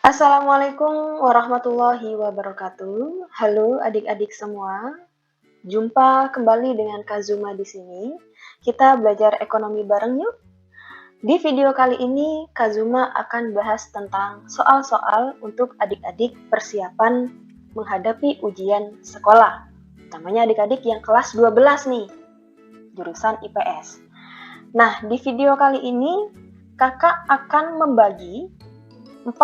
Assalamualaikum warahmatullahi wabarakatuh. Halo adik-adik semua. Jumpa kembali dengan Kazuma di sini. Kita belajar ekonomi bareng yuk. Di video kali ini Kazuma akan bahas tentang soal-soal untuk adik-adik persiapan menghadapi ujian sekolah. Utamanya adik-adik yang kelas 12 nih, jurusan IPS. Nah, di video kali ini kakak akan membagi 40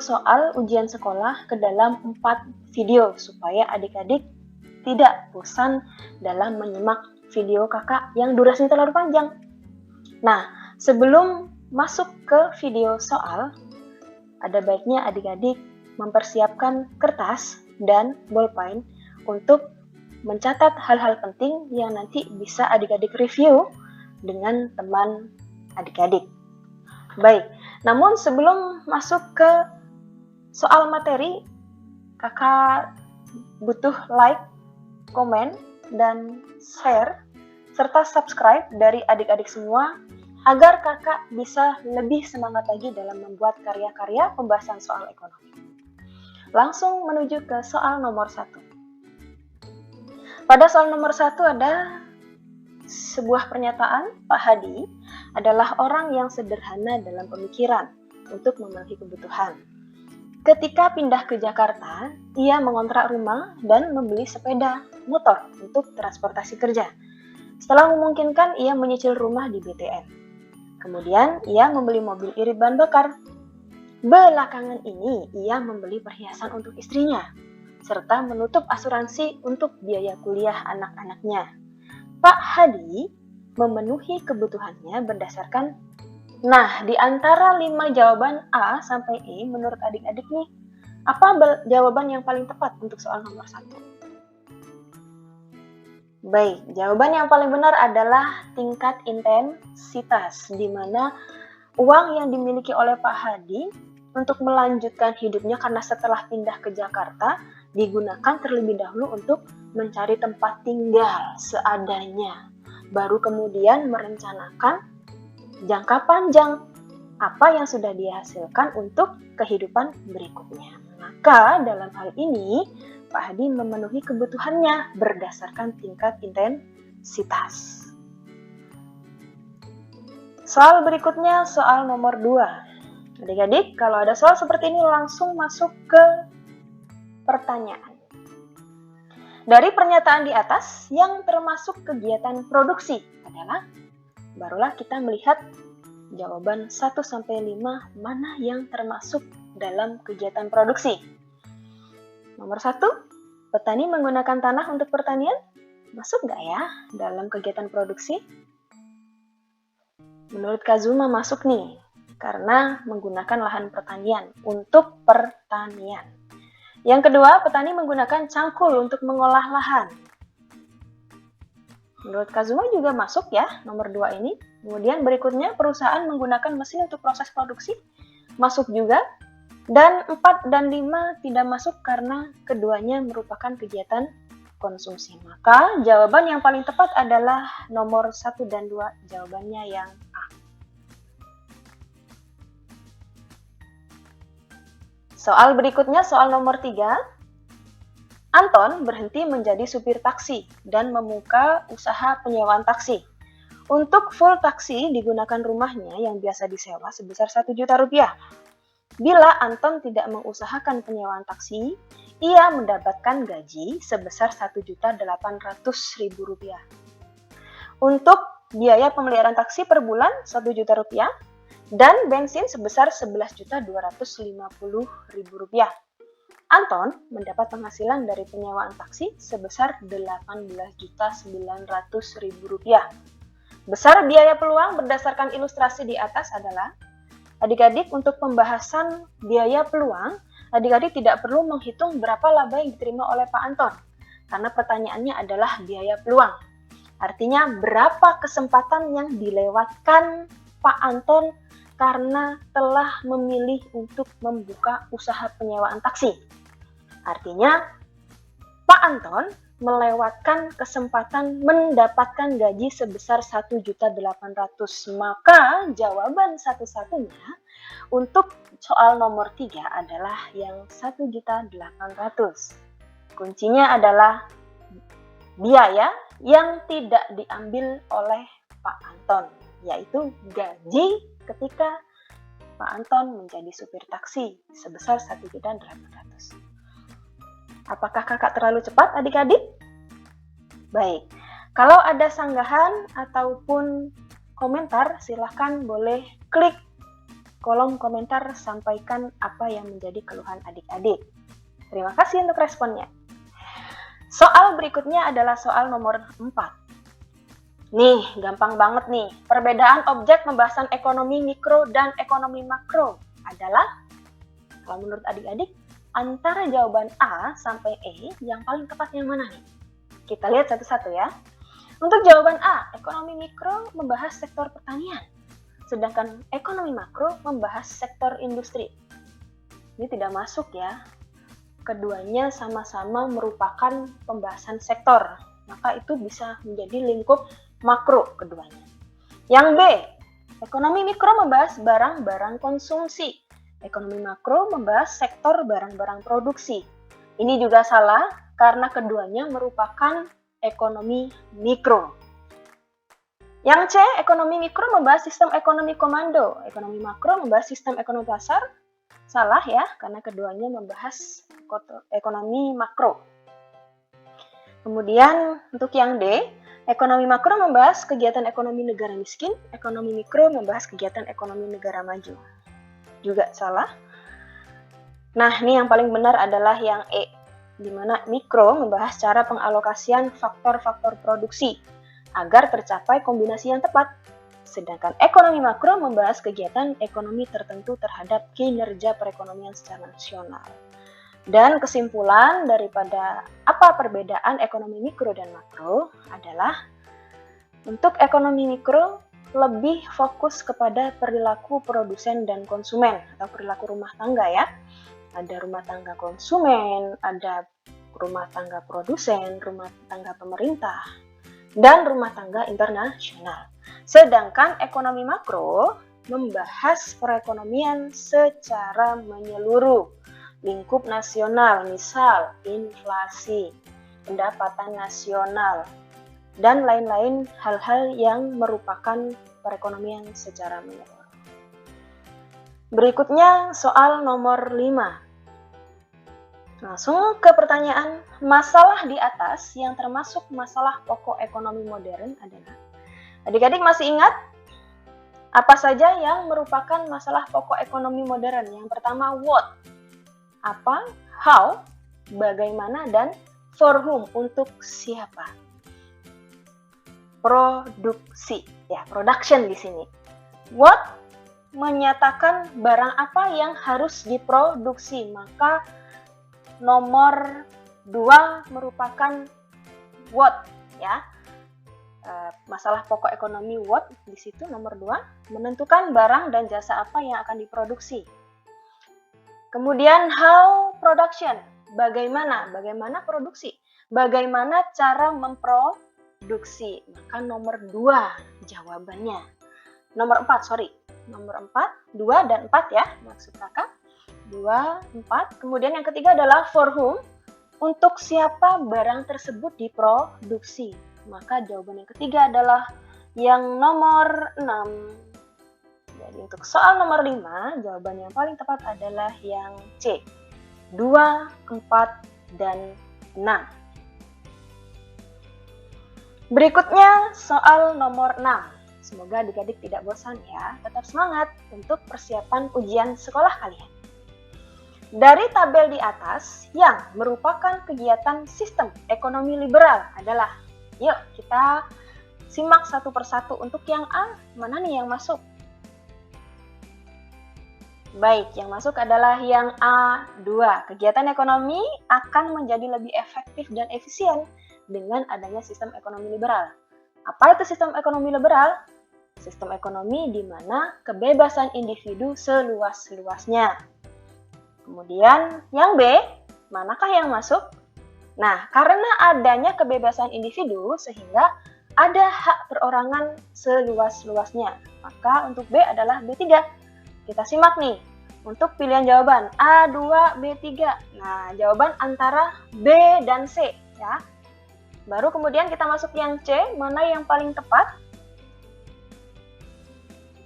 soal ujian sekolah ke dalam 4 video supaya adik-adik tidak bosan dalam menyimak video kakak yang durasinya terlalu panjang. Nah, sebelum masuk ke video soal, ada baiknya adik-adik mempersiapkan kertas dan bolpen untuk mencatat hal-hal penting yang nanti bisa adik-adik review dengan teman adik-adik. Baik, namun sebelum masuk ke soal materi, kakak butuh like, komen, dan share, serta subscribe dari adik-adik semua agar kakak bisa lebih semangat lagi dalam membuat karya-karya pembahasan soal ekonomi. Langsung menuju ke soal nomor 1. Pada soal nomor 1 ada sebuah pernyataan, Pak Hadi adalah orang yang sederhana dalam pemikiran untuk memenuhi kebutuhan. Ketika pindah ke Jakarta, ia mengontrak rumah dan membeli sepeda motor untuk transportasi kerja. Setelah memungkinkan, ia menyicil rumah di BTN. Kemudian, ia membeli mobil irit bahan bakar. Belakangan ini, ia membeli perhiasan untuk istrinya, serta menutup asuransi untuk biaya kuliah anak-anaknya. Pak Hadi memenuhi kebutuhannya berdasarkan, nah, di antara 5 jawaban A sampai E menurut adik-adik nih, apa jawaban yang paling tepat untuk soal nomor 1? Baik, jawaban yang paling benar adalah tingkat intensitas, di mana uang yang dimiliki oleh Pak Hadi untuk melanjutkan hidupnya karena setelah pindah ke Jakarta digunakan terlebih dahulu untuk mencari tempat tinggal seadanya, baru kemudian merencanakan jangka panjang apa yang sudah dihasilkan untuk kehidupan berikutnya. Maka dalam hal ini Pak Hadi memenuhi kebutuhannya berdasarkan tingkat intensitas. Soal berikutnya, soal nomor 2. Adik-adik, kalau ada soal seperti ini langsung masuk ke pertanyaan. Dari pernyataan di atas, yang termasuk kegiatan produksi adalah, barulah kita melihat jawaban 1-5 mana yang termasuk dalam kegiatan produksi. Nomor 1, petani menggunakan tanah untuk pertanian. Masuk nggak ya dalam kegiatan produksi? Menurut Kazuma masuk nih, karena menggunakan lahan pertanian untuk pertanian. Yang kedua, petani menggunakan cangkul untuk mengolah lahan. Menurut Kazuma juga masuk ya, nomor 2 ini. Kemudian berikutnya, perusahaan menggunakan mesin untuk proses produksi. Masuk juga. Dan 4 dan 5 tidak masuk karena keduanya merupakan kegiatan konsumsi. Maka jawaban yang paling tepat adalah nomor 1 dan 2, jawabannya yang A. Soal berikutnya, soal nomor 3. Anton berhenti menjadi supir taksi dan membuka usaha penyewaan taksi. Untuk full taksi digunakan rumahnya yang biasa disewa sebesar 1 juta rupiah. Bila Anton tidak mengusahakan penyewaan taksi, ia mendapatkan gaji sebesar 1.800.000 rupiah. Untuk biaya pemeliharaan taksi per bulan 1 juta rupiah dan bensin sebesar 11.250.000 rupiah. Anton mendapat penghasilan dari penyewaan taksi sebesar 18.900.000 rupiah. Besar biaya peluang berdasarkan ilustrasi di atas adalah, adik-adik untuk pembahasan biaya peluang, adik-adik tidak perlu menghitung berapa laba yang diterima oleh Pak Anton, karena pertanyaannya adalah biaya peluang. Artinya berapa kesempatan yang dilewatkan Pak Anton karena telah memilih untuk membuka usaha penyewaan taksi. Artinya, Pak Anton melewatkan kesempatan mendapatkan gaji sebesar 1.800.000. Maka jawaban satu-satunya untuk soal nomor 3 adalah yang 1.800.000. Kuncinya adalah biaya yang tidak diambil oleh Pak Anton, yaitu gaji ketika Pak Anton menjadi supir taksi sebesar 1.800.000. Apakah kakak terlalu cepat adik-adik? Baik, kalau ada sanggahan ataupun komentar, silahkan boleh klik kolom komentar, sampaikan apa yang menjadi keluhan adik-adik. Terima kasih untuk responnya. Soal berikutnya adalah soal nomor 4. Nih, gampang banget nih. Perbedaan objek pembahasan ekonomi mikro dan ekonomi makro adalah, kalau menurut adik-adik, antara jawaban A sampai E, yang paling tepat yang mana nih? Kita lihat satu-satu ya. Untuk jawaban A, ekonomi mikro membahas sektor pertanian, sedangkan ekonomi makro membahas sektor industri. Ini tidak masuk ya. Keduanya sama-sama merupakan pembahasan sektor, maka itu bisa menjadi lingkup makro keduanya. Yang B, ekonomi mikro membahas barang-barang konsumsi, ekonomi makro membahas sektor barang-barang produksi. Ini juga salah karena keduanya merupakan ekonomi mikro. Yang C, ekonomi mikro membahas sistem ekonomi komando, ekonomi makro membahas sistem ekonomi pasar. Salah ya, karena keduanya membahas ekonomi makro. Kemudian untuk yang D, ekonomi makro membahas kegiatan ekonomi negara miskin, ekonomi mikro membahas kegiatan ekonomi negara maju. Juga salah. Nah, ini yang paling benar adalah yang E, di mana mikro membahas cara pengalokasian faktor-faktor produksi agar tercapai kombinasi yang tepat. Sedangkan ekonomi makro membahas kegiatan ekonomi tertentu terhadap kinerja perekonomian secara nasional. Dan kesimpulan daripada apa perbedaan ekonomi mikro dan makro adalah, untuk ekonomi mikro lebih fokus kepada perilaku produsen dan konsumen atau perilaku rumah tangga ya. Ada rumah tangga konsumen, ada rumah tangga produsen, rumah tangga pemerintah, dan rumah tangga internasional. Sedangkan ekonomi makro membahas perekonomian secara menyeluruh, lingkup nasional, misal inflasi, pendapatan nasional, dan lain-lain hal-hal yang merupakan perekonomian secara menyeluruh. Berikutnya soal nomor 5. Langsung ke pertanyaan, masalah di atas yang termasuk masalah pokok ekonomi modern adalah, adik-adik masih ingat apa saja yang merupakan masalah pokok ekonomi modern? Yang pertama, what, apa, how, bagaimana, dan for whom, untuk siapa. Produksi, ya, production di sini. What menyatakan barang apa yang harus diproduksi, maka nomor 2 merupakan what ya. Masalah pokok ekonomi what di situ nomor 2, menentukan barang dan jasa apa yang akan diproduksi. Kemudian how production, bagaimana produksi, bagaimana cara memproduksi, maka nomor 2 jawabannya. Nomor 4, nomor 4, 2 dan 4 ya, maksud kakak. 2, 4. Kemudian yang ketiga adalah for whom, untuk siapa barang tersebut diproduksi. Maka jawaban yang ketiga adalah yang nomor 6. Jadi untuk soal nomor 5, jawaban yang paling tepat adalah yang C. 2, 4, dan 6. Berikutnya soal nomor 6. Semoga adik-adik tidak bosan ya, tetap semangat untuk persiapan ujian sekolah kalian. Dari tabel di atas yang merupakan kegiatan sistem ekonomi liberal adalah, yuk kita simak satu persatu. Untuk yang A, mana nih yang masuk? Baik, yang masuk adalah yang A2. Kegiatan ekonomi akan menjadi lebih efektif dan efisien dengan adanya sistem ekonomi liberal. Apa itu sistem ekonomi liberal? Sistem ekonomi di mana kebebasan individu seluas-luasnya. Kemudian yang B, manakah yang masuk? Nah, karena adanya kebebasan individu sehingga ada hak perorangan seluas-luasnya. Maka untuk B adalah B3. Kita simak nih. Untuk pilihan jawaban A2, B3. Nah, jawaban antara B dan C ya. Baru kemudian kita masuk yang C, mana yang paling tepat?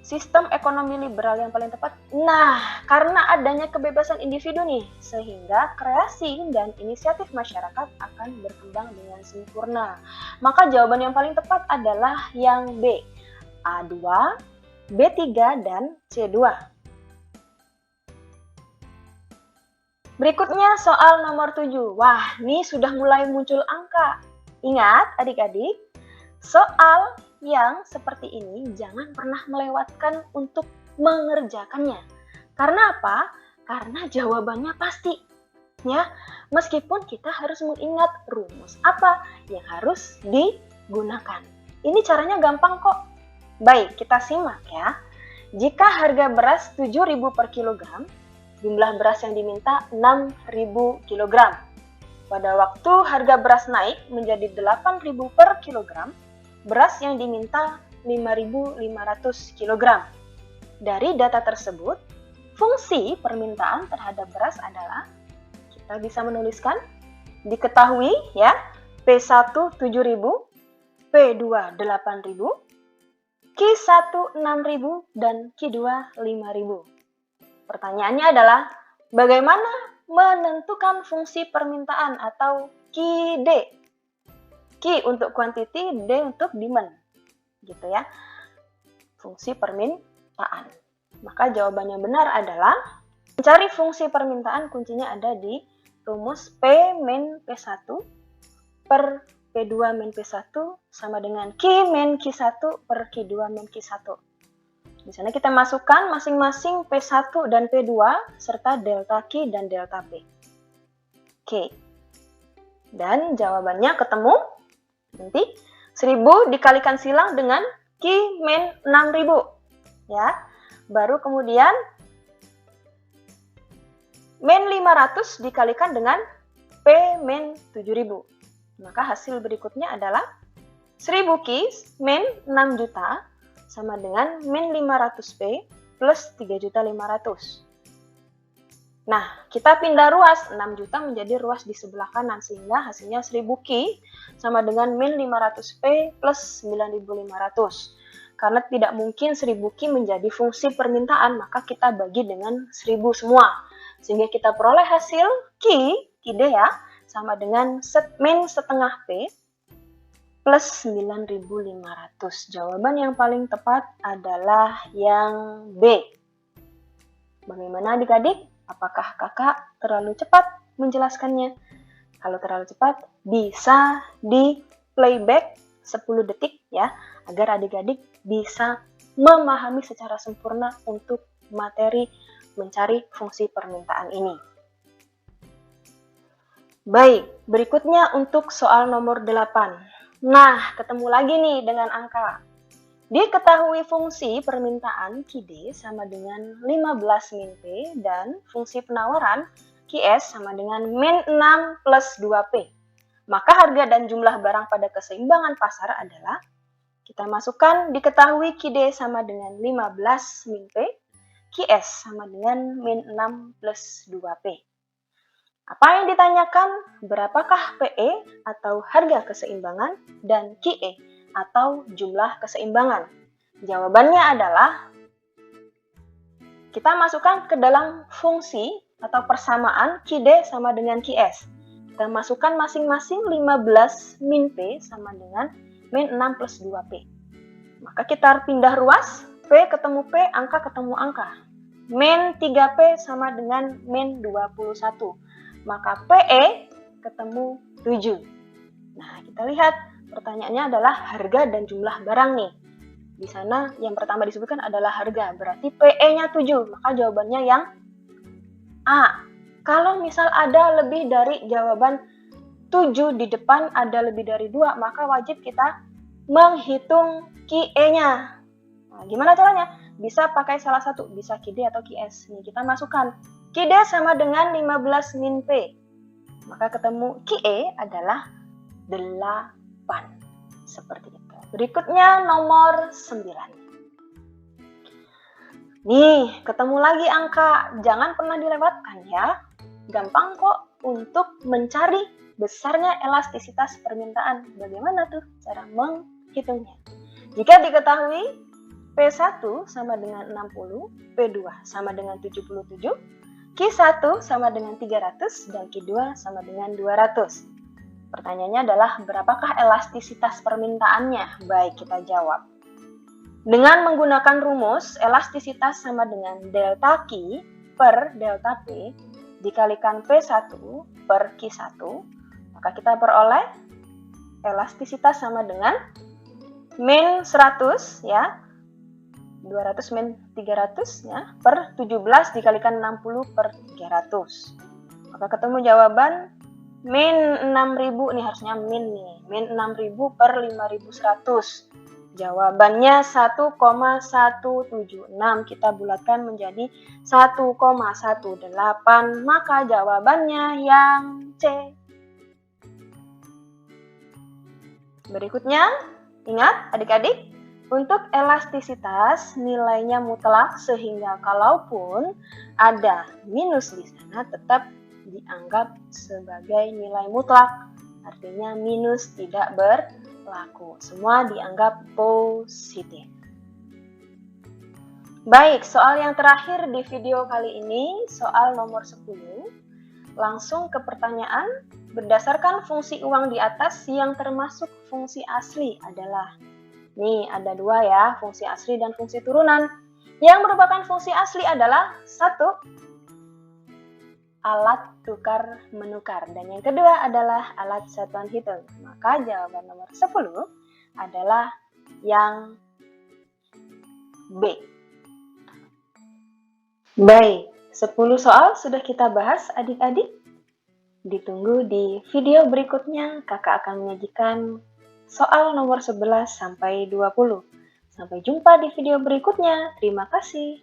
Sistem ekonomi liberal yang paling tepat. Nah, karena adanya kebebasan individu nih, sehingga kreasi dan inisiatif masyarakat akan berkembang dengan sempurna. Maka jawaban yang paling tepat adalah yang B, A2, B3, dan C2. Berikutnya soal nomor 7. Wah, ini sudah mulai muncul angka. Ingat adik-adik, soal yang seperti ini jangan pernah melewatkan untuk mengerjakannya. Karena apa? Karena jawabannya pasti. Ya, meskipun kita harus mengingat rumus apa yang harus digunakan. Ini caranya gampang kok. Baik, kita simak ya. Jika harga beras 7.000 per kilogram, jumlah beras yang diminta 6.000 kilogram. Pada waktu harga beras naik menjadi 8.000 per kilogram, beras yang diminta 5.500 kilogram. Dari data tersebut, fungsi permintaan terhadap beras adalah, kita bisa menuliskan, diketahui ya, P1 7.000, P2 8.000, Q1 6.000, dan Q2 5.000. Pertanyaannya adalah, bagaimana menentukan fungsi permintaan atau QD? Q untuk quantity, D untuk demand. Gitu ya. Fungsi permintaan. Maka jawaban yang benar adalah, mencari fungsi permintaan kuncinya ada di rumus P min P1 per P2 min P1 sama dengan Q min Q1 per Q2 min Q1. Di sana kita masukkan masing-masing P1 dan P2 serta delta Q dan delta P. Oke. Dan jawabannya ketemu. Nanti 1000 dikalikan silang dengan Q min 6000. Ya. Baru kemudian min 500 dikalikan dengan P min 7000. Maka hasil berikutnya adalah 1000 Q min 6 juta sama dengan min 500P plus 3.500.000. Nah, kita pindah ruas 6 juta menjadi ruas di sebelah kanan sehingga hasilnya 1000 Q sama dengan min 500P plus 9.500. Karena tidak mungkin 1000 Q menjadi fungsi permintaan, maka kita bagi dengan 1000 semua. Sehingga kita peroleh hasil QD ya, sama dengan min setengah P plus 9.500. Jawaban yang paling tepat adalah yang B. Bagaimana adik-adik? Apakah kakak terlalu cepat menjelaskannya? Kalau terlalu cepat, bisa di playback 10 detik ya, agar adik-adik bisa memahami secara sempurna untuk materi mencari fungsi permintaan ini. Baik, berikutnya untuk soal nomor 8. Nah, ketemu lagi nih dengan angka. Diketahui fungsi permintaan QD sama dengan 15 min P dan fungsi penawaran QS sama dengan min 6 plus 2P. Maka harga dan jumlah barang pada keseimbangan pasar adalah, kita masukkan diketahui QD sama dengan 15 min P, QS sama dengan min 6 plus 2P. Apa yang ditanyakan? Berapakah PE atau harga keseimbangan dan QE atau jumlah keseimbangan? Jawabannya adalah, kita masukkan ke dalam fungsi atau persamaan QD sama dengan QS. Kita masukkan masing-masing 15 min P sama dengan min 6 plus 2P. Maka kita pindah ruas, P ketemu P, angka ketemu angka. Min 3P sama dengan min 21. Maka PE ketemu 7. Nah, kita lihat pertanyaannya adalah harga dan jumlah barang nih. Di sana yang pertama disebutkan adalah harga, berarti PE-nya 7. Maka jawabannya yang A. Kalau misal ada lebih dari jawaban 7 di depan, ada lebih dari 2, maka wajib kita menghitung QE-nya. Nah, gimana caranya? Bisa pakai salah satu, bisa QD atau QS. Nih, kita masukkan. QD sama dengan 15 min P. Maka ketemu QE adalah 8. Seperti itu. Berikutnya nomor 9. Nih, ketemu lagi angka, jangan pernah dilewatkan ya. Gampang kok untuk mencari besarnya elastisitas permintaan. Bagaimana tuh cara menghitungnya? Jika diketahui P1 sama dengan 60, P2 sama dengan 77, Q1 sama dengan 300, dan Q2 sama dengan 200. Pertanyaannya adalah berapakah elastisitas permintaannya? Baik, kita jawab. Dengan menggunakan rumus elastisitas sama dengan delta Q per delta P dikalikan P1 per Q1, maka kita peroleh elastisitas sama dengan min 100 ya, 200 min 300 ya, per 17 dikalikan 60 per 300. Maka ketemu jawaban min 6000 nih, harusnya min nih, min 6000 per 5100. Jawabannya 1,176. Kita bulatkan menjadi 1,18. Maka jawabannya yang C. Berikutnya, ingat adik-adik, untuk elastisitas nilainya mutlak sehingga kalaupun ada minus di sana tetap dianggap sebagai nilai mutlak. Artinya minus tidak berlaku. Semua dianggap positif. Baik, soal yang terakhir di video kali ini, soal nomor 10. Langsung ke pertanyaan, berdasarkan fungsi uang di atas yang termasuk fungsi asli adalah, nih ada dua ya, fungsi asli dan fungsi turunan. Yang merupakan fungsi asli adalah 1, alat tukar menukar, dan yang kedua adalah alat satuan hitung. Maka jawaban nomor 10 adalah yang B. Baik, 10 soal sudah kita bahas adik-adik. Ditunggu di video berikutnya, kakak akan menyajikan soal nomor 11 sampai 20. Sampai jumpa di video berikutnya. Terima kasih.